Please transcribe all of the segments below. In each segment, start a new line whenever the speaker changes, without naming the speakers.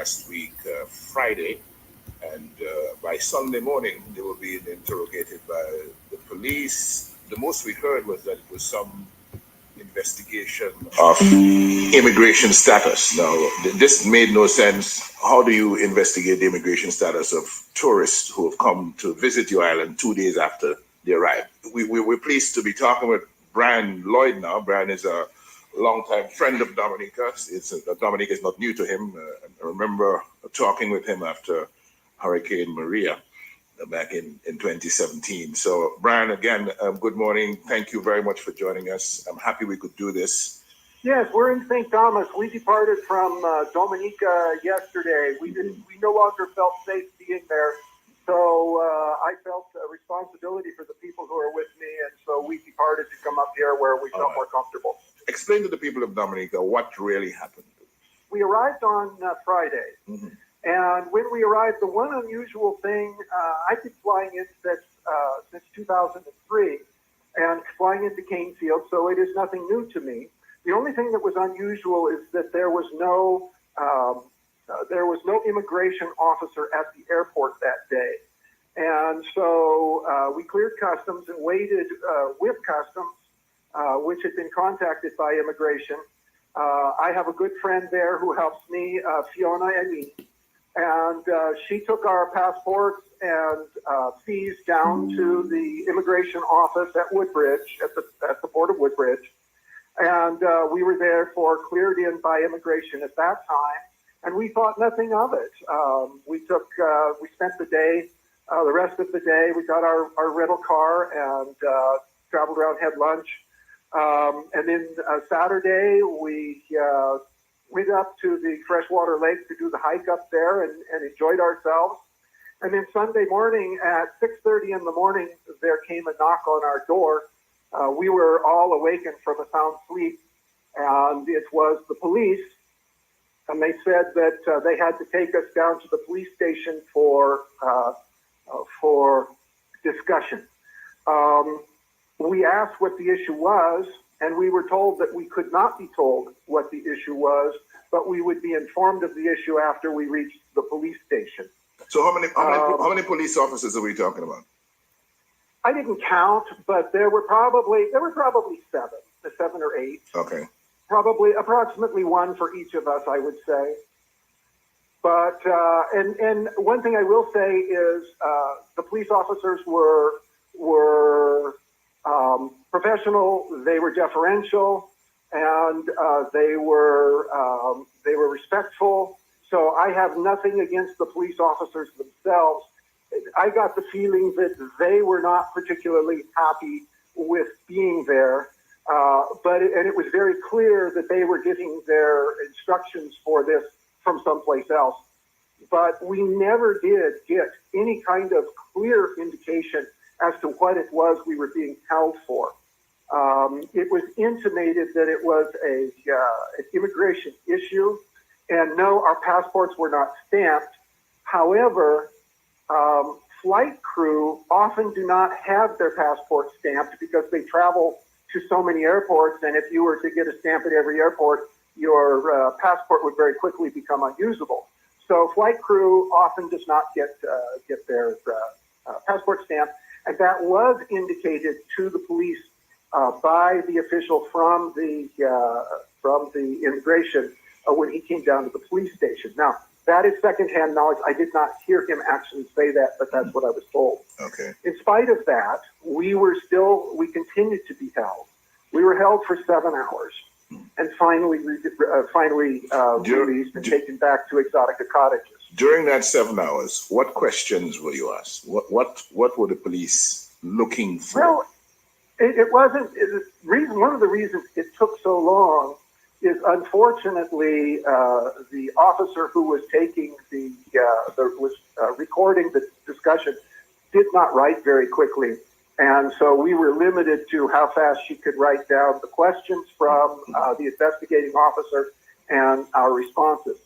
last week, Friday, and by Sunday morning they were being interrogated by the police. The most we heard was that it was some investigation of immigration status. Now, this made no sense. How do you investigate the immigration status of tourists who have come to visit your island 2 days after they arrived? We're pleased to be talking with Brian Lloyd now. Brian is a longtime friend of Dominica. Dominica is not new to him. I remember talking with him after Hurricane Maria back in 2017. So, Brian, again, good morning. Thank you very much for joining us. I'm happy we could do this.
Yes, we're in St. Thomas. We departed from Dominica yesterday. We no longer felt safe being there. So I felt a responsibility for the people who are with me, and so we departed to come up here where we felt more comfortable.
Explain to the people of Dominica what really happened.
We arrived on Friday. Mm-hmm. And when we arrived, the one unusual thing, I've been flying in since 2003 and flying into Canefield, so it is nothing new to me. The only thing that was unusual is that there was no immigration officer at the airport that day. And so we cleared customs and waited with customs, which had been contacted by immigration. I have a good friend there who helps me, Fiona and me. And she took our passports and fees down to the immigration office at Woodbridge, at the port of Woodbridge. And we were therefore cleared in by immigration at that time. And we thought nothing of it. We spent the day, the rest of the day, we got our rental car and traveled around, had lunch. And then Saturday, we went up to the freshwater lake to do the hike up there and enjoyed ourselves. And then Sunday morning at 6:30 in the morning, there came a knock on our door. We were all awakened from a sound sleep, and it was the police. And they said that they had to take us down to the police station for discussion. We asked what the issue was, and we were told that we could not be told what the issue was, but we would be informed of the issue after we reached the police station.
So how many police officers are we talking about?
I didn't count, but there were probably seven or eight.
Okay.
Probably approximately one for each of us, I would say. But and one thing I will say is the police officers were professional. They were deferential, and they were respectful. So I have nothing against the police officers themselves. I got the feeling that they were not particularly happy with being there, and it was very clear that they were getting their instructions for this from someplace else. But we never did get any kind of clear indication as to what it was we were being held for. It was intimated that it was an immigration issue, and no, our passports were not stamped. However, flight crew often do not have their passports stamped because they travel to so many airports, and if you were to get a stamp at every airport, your passport would very quickly become unusable. So flight crew often does not get their passport stamped, and that was indicated to the police by the official from the immigration when he came down to the police station. Now, that is secondhand knowledge. I did not hear him actually say that, but that's what I was told.
Okay.
In spite of that, we continued to be held. We were held for 7 hours, and finally released and taken back to Exotica Cottages.
During that 7 hours, what questions were you asked? What were the police looking for?
Well, it wasn't. One of the reasons it took so long is unfortunately the officer who was taking recording the discussion did not write very quickly, and so we were limited to how fast she could write down the questions from the investigating officer and our responses.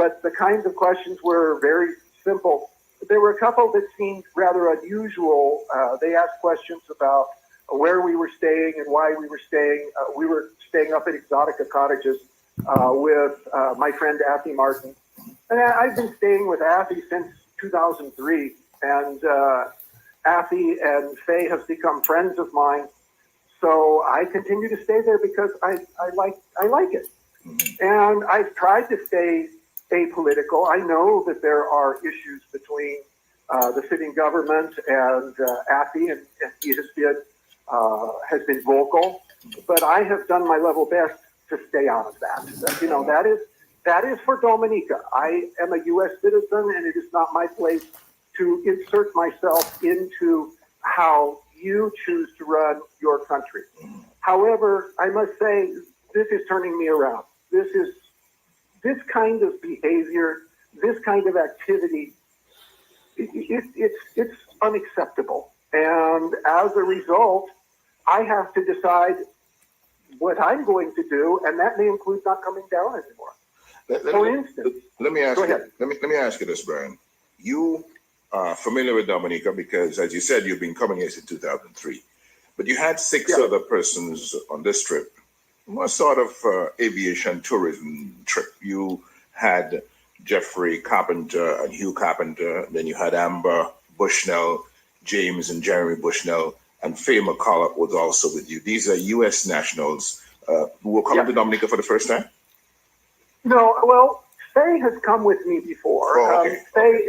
But the kinds of questions were very simple. There were a couple that seemed rather unusual. They asked questions about where we were staying and why we were staying. We were staying up at Exotica Cottages with my friend Athy Martin. And I've been staying with Athy since 2003, and Athy and Faye have become friends of mine. So I continue to stay there because I like it. And I've tried to stay apolitical. I know that there are issues between the sitting government and Athy, and he has been vocal. But I have done my level best to stay out of that. You know, that is for Dominica. I am a U.S. citizen, and it is not my place to insert myself into how you choose to run your country. However, I must say, this is turning me around. This kind of behavior, this kind of activity, it's unacceptable. And as a result, I have to decide what I'm going to do, and that may include not coming down anymore. For instance,
let me ask you this, Brian. You are familiar with Dominica because, as you said, you've been coming here since 2003. But you had six other persons on this trip. What sort of aviation tourism trip? You had Jeffrey Carpenter and Hugh Carpenter. Then you had Amber Bushnell, James and Jeremy Bushnell, and Faye McCullough was also with you. These are U.S. nationals who were coming to Dominica for the first time?
No, well, Faye has come with me before.
Oh, okay.
Faye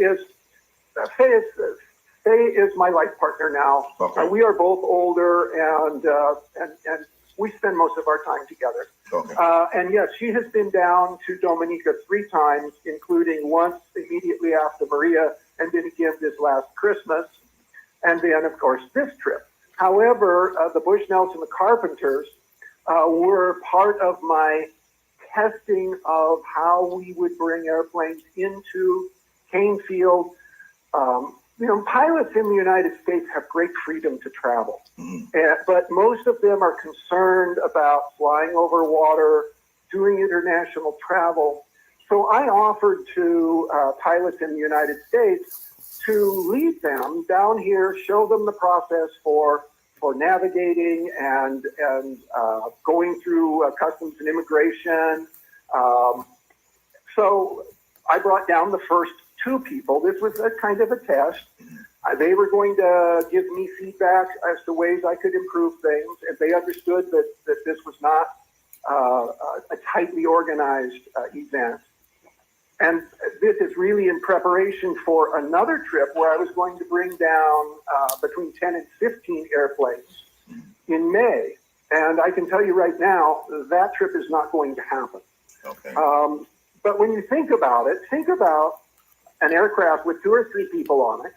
is my life partner now.
Okay.
We are both older, and we spend most of our time together.
Okay.
And yes, she has been down to Dominica 3 times, including once immediately after Maria, and then again this last Christmas, and then, of course, this trip. However, the Bushnells and the Carpenters were part of my testing of how we would bring airplanes into Canefield. You know, pilots in the United States have great freedom to travel, but most of them are concerned about flying over water, doing international travel. So I offered to pilots in the United States to lead them down here, show them the process for navigating and going through customs and immigration. So I brought down the first 2 people. This was a kind of a test. They were going to give me feedback as to ways I could improve things, and they understood that this was not a tightly organized event. And this is really in preparation for another trip where I was going to bring down between 10 and 15 airplanes in May. And I can tell you right now, that trip is not going to happen.
Okay.
But when you think about it, think about an aircraft with 2 or 3 people on it.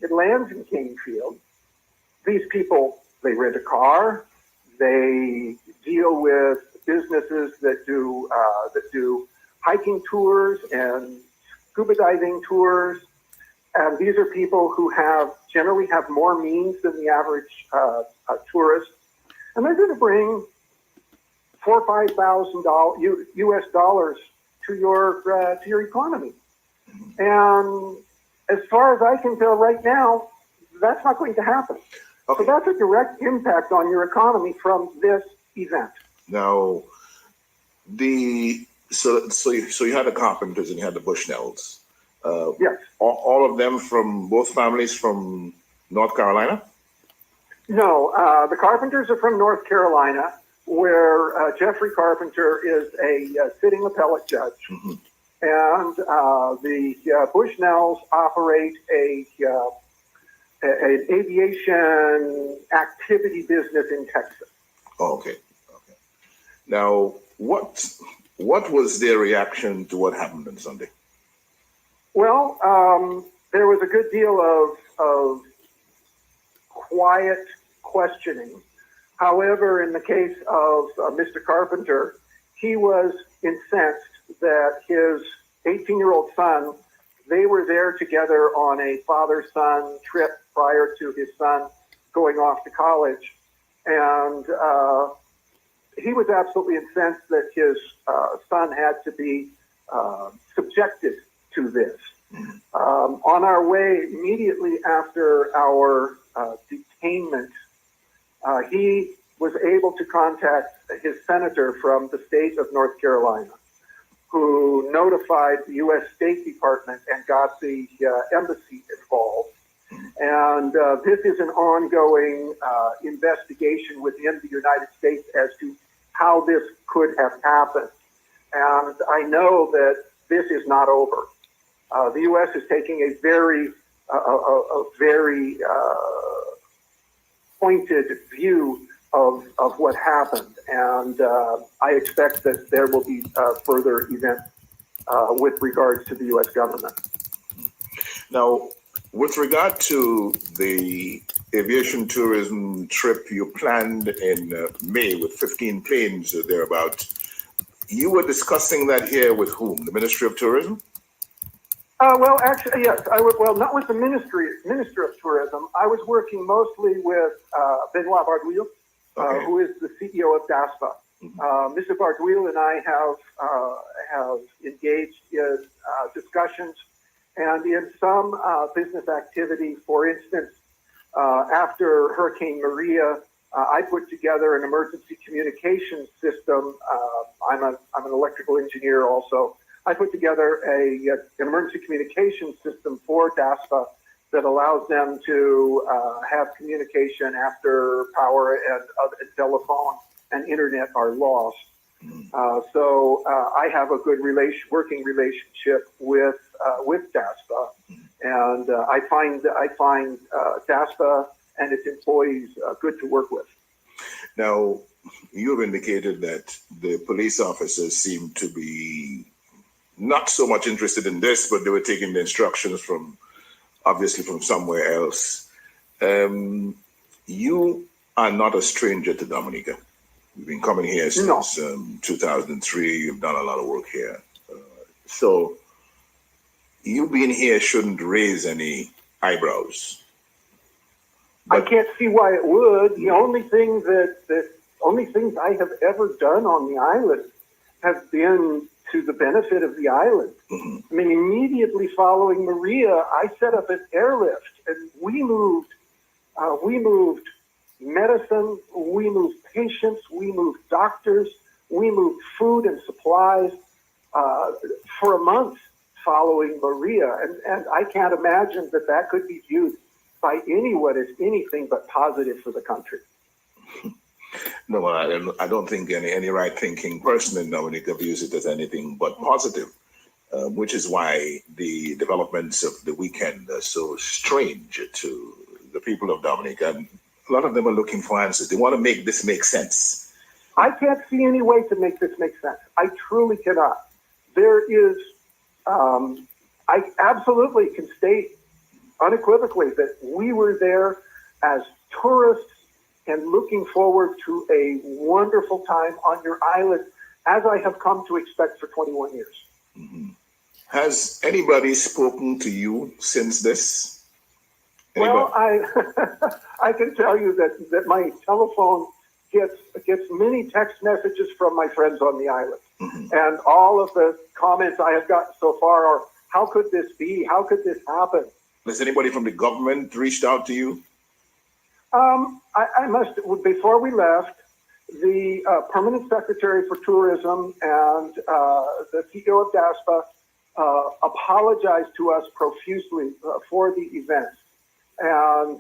It lands in Canefield. These people, they rent a car. They deal with businesses that do hiking tours and scuba diving tours. And these are people who generally have more means than the average tourist. And they're going to bring $4,000 or $5,000 US dollars to your economy. And as far as I can tell right now, that's not going to happen. Okay. So that's a direct impact on your economy from this event.
Now, so you had the Carpenters and you had the Bushnells.
Yes.
All of them from both families from North Carolina?
No, the Carpenters are from North Carolina, where Jeffrey Carpenter is a sitting appellate judge. Mm-hmm. And the Bushnells operate an aviation activity business in Texas.
Oh, okay. Okay. Now, what was their reaction to what happened on Sunday?
Well, there was a good deal of quiet questioning. However, in the case of Mr. Carpenter, he was incensed that his 18-year-old son, they were there together on a father-son trip prior to his son going off to college. And he was absolutely incensed that his son had to be subjected to this. On our way, immediately after our detainment, he was able to contact his senator from the state of North Carolina. who notified the U.S. State Department and got the embassy involved. And this is an ongoing investigation within the United States as to how this could have happened. And I know that this is not over. The U.S. is taking a very pointed view of what happened, and I expect that there will be further events with regards to the U.S. government.
Now, with regard to the aviation tourism trip you planned in May with 15 planes or thereabout, you were discussing that here with whom? The Ministry of Tourism?
Well, actually, yes. Well, not with the Minister of Tourism. I was working mostly with Benoit Bardouille,
Okay.
who is the CEO of DASPA. Mr. Bardouille and I have engaged in discussions and in some business activity. For instance, after Hurricane Maria, I put together an emergency communications system. I'm an electrical engineer also. I put together an emergency communication system for DASPA that allows them to have communication after power and telephone and internet are lost. So I have a good working relationship with DASPA, and I find DASPA and its employees good to work with.
Now, you have indicated that the police officers seem to be not so much interested in this, but they were taking the instructions obviously from somewhere else. You are not a stranger to Dominica. You've been coming here since 2003. You've done a lot of work here. So you being here shouldn't raise any eyebrows.
I can't see why it would. The only thing only things I have ever done on the island have been to the benefit of the island. I mean, immediately following Maria, I set up an airlift, and we moved medicine, we moved patients, we moved doctors, we moved food and supplies for a month following Maria, and I can't imagine that could be viewed by anyone as anything but positive for the country.
No, I don't think any right-thinking person in Dominica views it as anything but positive, which is why the developments of the weekend are so strange to the people of Dominica. And a lot of them are looking for answers. They want to make this make sense.
I can't see any way to make this make sense. I truly cannot. There is, I absolutely can state unequivocally that we were there as tourists and looking forward to a wonderful time on your island, as I have come to expect for 21 years.
Has anybody spoken to you since this? Anybody?
Well, I can tell you that my telephone gets many text messages from my friends on the island. And all of the comments I have gotten so far are, how could this be? How could this happen?
Has anybody from the government reached out to you?
I must, before we left, the Permanent Secretary for Tourism and the CEO of DASPA apologized to us profusely for the events. And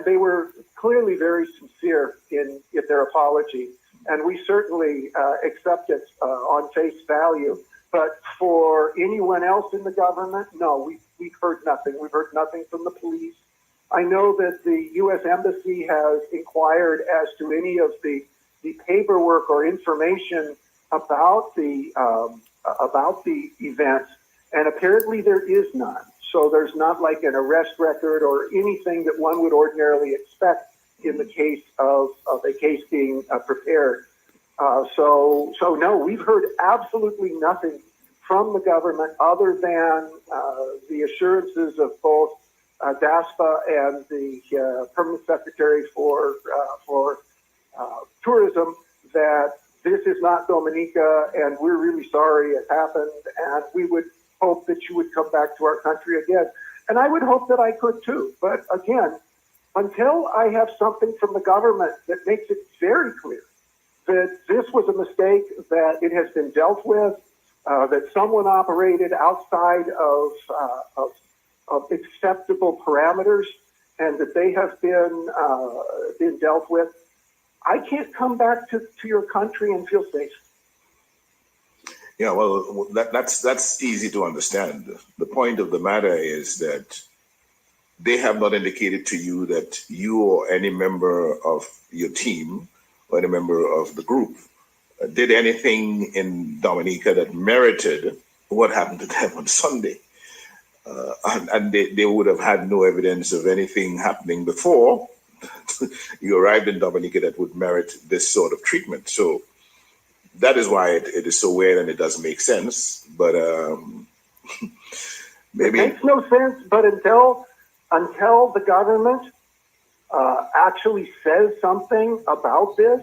they were clearly very sincere in their apology. And we certainly accept it on face value. But for anyone else in the government, no, we've heard nothing. We've heard nothing from the police. I know that the U.S. Embassy has inquired as to any of the paperwork or information about the events, and apparently there is none. So there's not like an arrest record or anything that one would ordinarily expect in the case of a case being prepared. So no, we've heard absolutely nothing from the government other than the assurances of both DASPA and the Permanent Secretary for Tourism that this is not Dominica, and we're really sorry it happened, and we would hope that you would come back to our country again. And I would hope that I could too. But again, until I have something from the government that makes it very clear that this was a mistake, that it has been dealt with, that someone operated outside of acceptable parameters, and that they have been dealt with. I can't come back to your country and feel safe.
Yeah, well, that's easy to understand. The point of the matter is that they have not indicated to you that you or any member of your team or any member of the group did anything in Dominica that merited what happened to them on Sunday. And they would have had no evidence of anything happening before you arrived in Dominica that would merit this sort of treatment. So that is why it is so weird and it doesn't make sense. But maybe
it makes no sense. But until the government actually says something about this,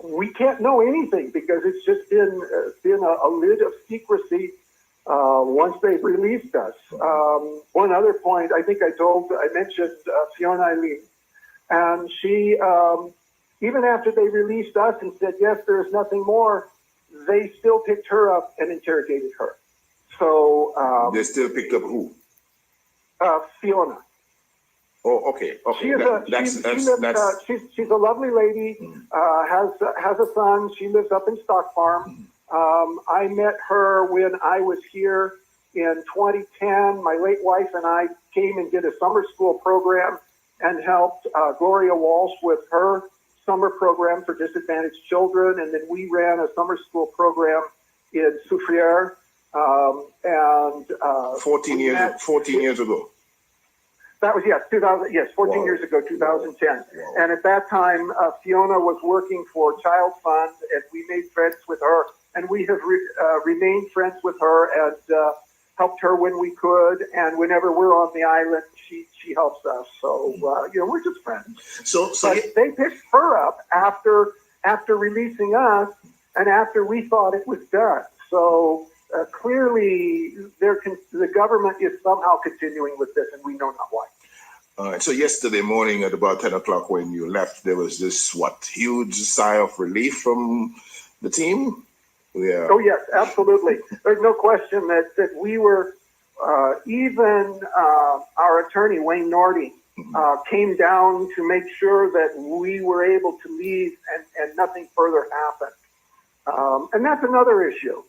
we can't know anything, because it's just been a lid of secrecy once they've released us. One other point, I think I mentioned Fiona Eileen, and she, even after they released us and said, yes, there's nothing more, they still picked her up and interrogated her. So
they still picked up who?
Fiona.
Oh, okay.
She's a lovely lady. Has a son. She lives up in Stock Farm. I met her when I was here in 2010. My late wife and I came and did a summer school program and helped Gloria Walsh with her summer program for disadvantaged children. And then we ran a summer school program in Soufriere.
14 years ago.
That was, 14
Wow.
years ago, 2010.
Wow.
And at that time, Fiona was working for Child Fund, and we made friends with her. And we have remained friends with her and helped her when we could. And whenever we're on the island, she helps us. So, we're just friends.
So
they picked her up after releasing us and after we thought it was done. So clearly, the government is somehow continuing with this, and we know not why.
All right. So yesterday morning at about 10 o'clock when you left, there was this, huge sigh of relief from the team? Yeah.
Oh, yes, absolutely. There's no question that we were, even our attorney, Wayne Nordy, came down to make sure that we were able to leave and nothing further happened. And that's another issue.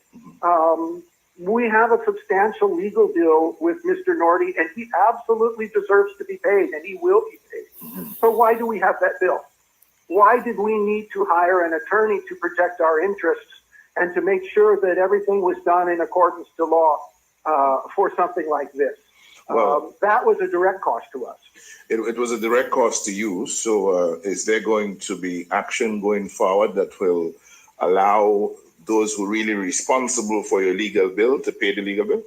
We have a substantial legal deal with Mr. Nordy, and he absolutely deserves to be paid, and he will be paid. So why do we have that bill? Why did we need to hire an attorney to protect our interests and to make sure that everything was done in accordance to law for something like this?
Well,
that was a direct cost to us.
It was a direct cost to you. So is there going to be action going forward that will allow those who are really responsible for your legal bill to pay the legal bill?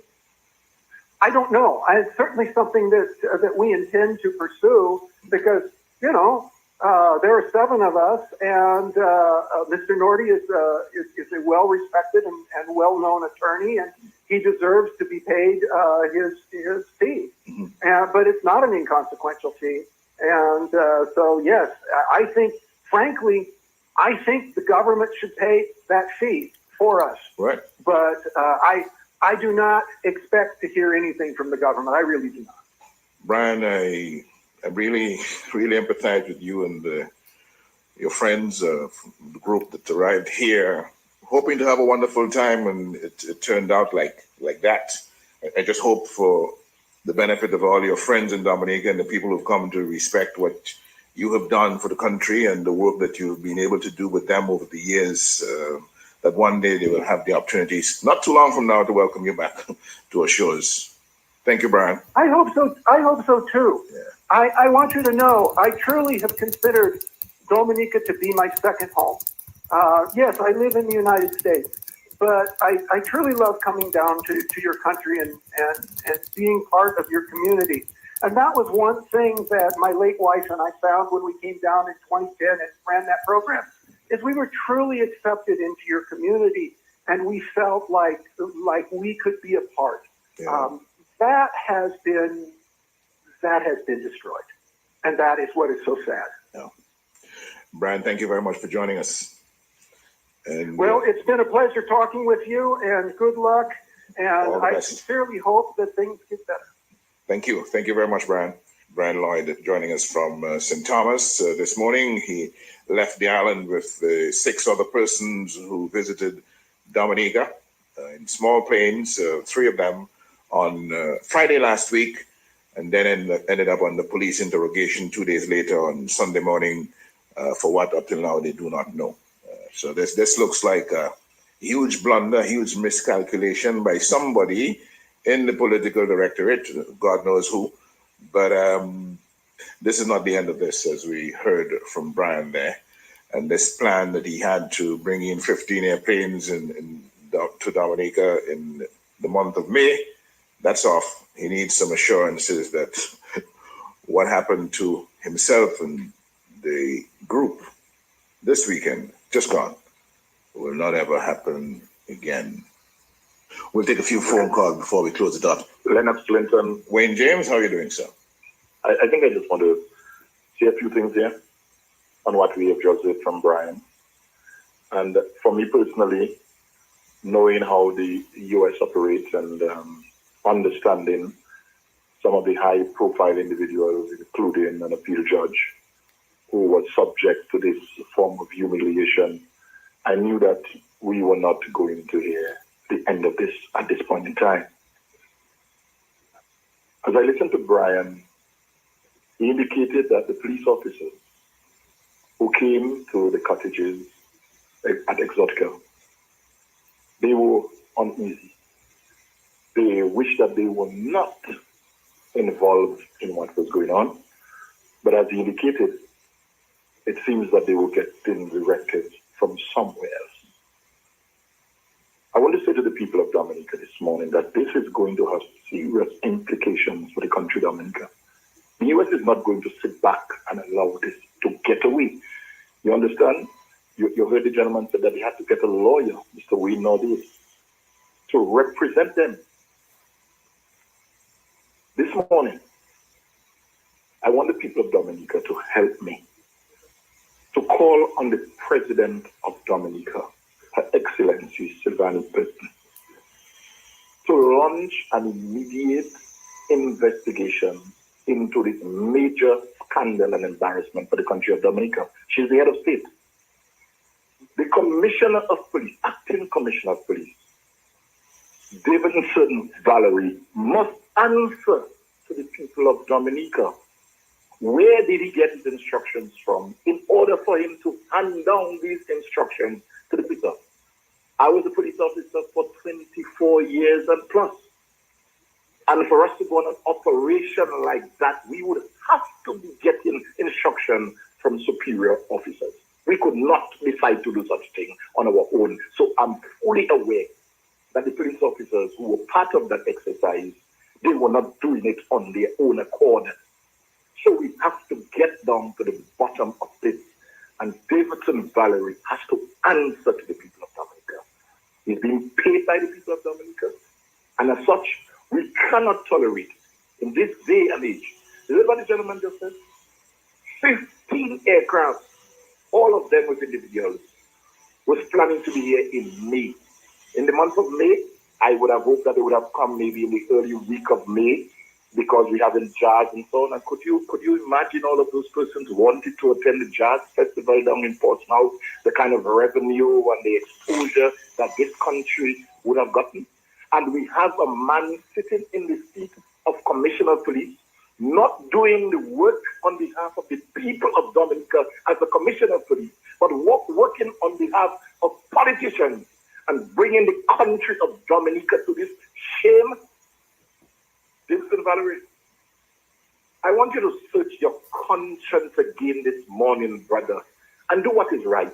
I don't know. It's certainly something that we intend to pursue, because, there are 7 of us, and Mr. Nordy is a well-respected and well-known attorney, and he deserves to be paid his fee. But it's not an inconsequential fee. And so, yes, I think, frankly, the government should pay that fee for us.
Right.
But I do not expect to hear anything from the government. I really do not.
Brian, I really, really empathize with you and your friends, the group that arrived here, hoping to have a wonderful time, and it turned out like that. I just hope for the benefit of all your friends in Dominica and the people who've come to respect what you have done for the country and the work that you've been able to do with them over the years, that one day they will have the opportunities, not too long from now, to welcome you back to our shores. Thank you, Brian.
I hope so. I hope so too.
Yeah.
I want you to know, I truly have considered Dominica to be my second home. Yes, I live in the United States, but I truly love coming down to your country and being part of your community. And that was one thing that my late wife and I found when we came down in 2010 and ran that program, is we were truly accepted into your community, and we felt like we could be a part.
Yeah.
That has been destroyed, and that is what is so sad.
Yeah. Brian, thank you very much for joining us. And,
Well, it's been a pleasure talking with you, and good luck. And I
best.
sincerely hope that things get better.
Thank you. Thank you very much, Brian. Brian Lloyd joining us from St. Thomas this morning. He left the island with 6 other persons who visited Dominica in small planes, 3 of them on Friday last week, and then ended up on the police interrogation 2 days later on Sunday morning for what up till now they do not know. So this looks like a huge blunder, huge miscalculation by somebody in the political directorate, God knows who. But this is not the end of this, as we heard from Brian there. And this plan that he had to bring in 15 airplanes to Dominica in the month of May, that's off. He needs some assurances that what happened to himself and the group this weekend, just gone, will not ever happen again. We'll take a few phone calls before we close it up.
Lennox Clinton.
Wayne James, how are you doing, sir?
I think I just want to say a few things here on what we have just heard from Brian. And for me personally, knowing how the U.S. operates and understanding some of the high-profile individuals, including an appeal judge who was subject to this form of humiliation, I knew that we were not going to hear the end of this at this point in time. As I listened to Brian, he indicated that the police officers who came to the cottages at Exotica, they were uneasy. They wished that they were not involved in what was going on. But as he indicated, it seems that they were getting directives from somewhere else. I want to say to the people of Dominica this morning that this is going to have serious implications for the country Dominica. The U.S. is not going to sit back and allow this to get away. You understand? You heard the gentleman said that he had to get a lawyer, Mr. Wayne Nordies, to represent them. This morning, I want the people of Dominica to help me to call on the President of Dominica, Her Excellency Sylvani Burton, to launch an immediate investigation into this major scandal and embarrassment for the country of Dominica. She's the head of state. The Commissioner of Police, Acting Commissioner of Police, Davidson Valerie, must answer to the people of Dominica. Where did he get his instructions from in order for him to hand down these instructions to the people? I was a police officer for 24 years and plus. And for us to go on an operation like that, we would have to be getting instruction from superior officers. We could not decide to do such thing on our own. So I'm fully aware that the police officers who were part of that exercise, they were not doing it on their own accord. So we have to get down to the bottom of this. And Davidson Valerie has to answer to the people of Dominica. He's being paid by the people of Dominica. And as such, we cannot tolerate in this day and age. Is that what the gentleman just said? 15 aircraft, all of them with individuals, was planning to be here in May. In the month of May, I would have hoped that they would have come maybe in the early week of May, because we have in jazz and so on. And could you imagine all of those persons wanted to attend the jazz festival down in Portsmouth, the kind of revenue and the exposure that this country would have gotten? And we have a man sitting in the seat of Commissioner of Police, not doing the work on behalf of the people of Dominica as a Commissioner of Police, but working on behalf of politicians and bringing the country of Dominica to this shame. Davidson Valerie, I want you to search your conscience again this morning, brother, and do what is right.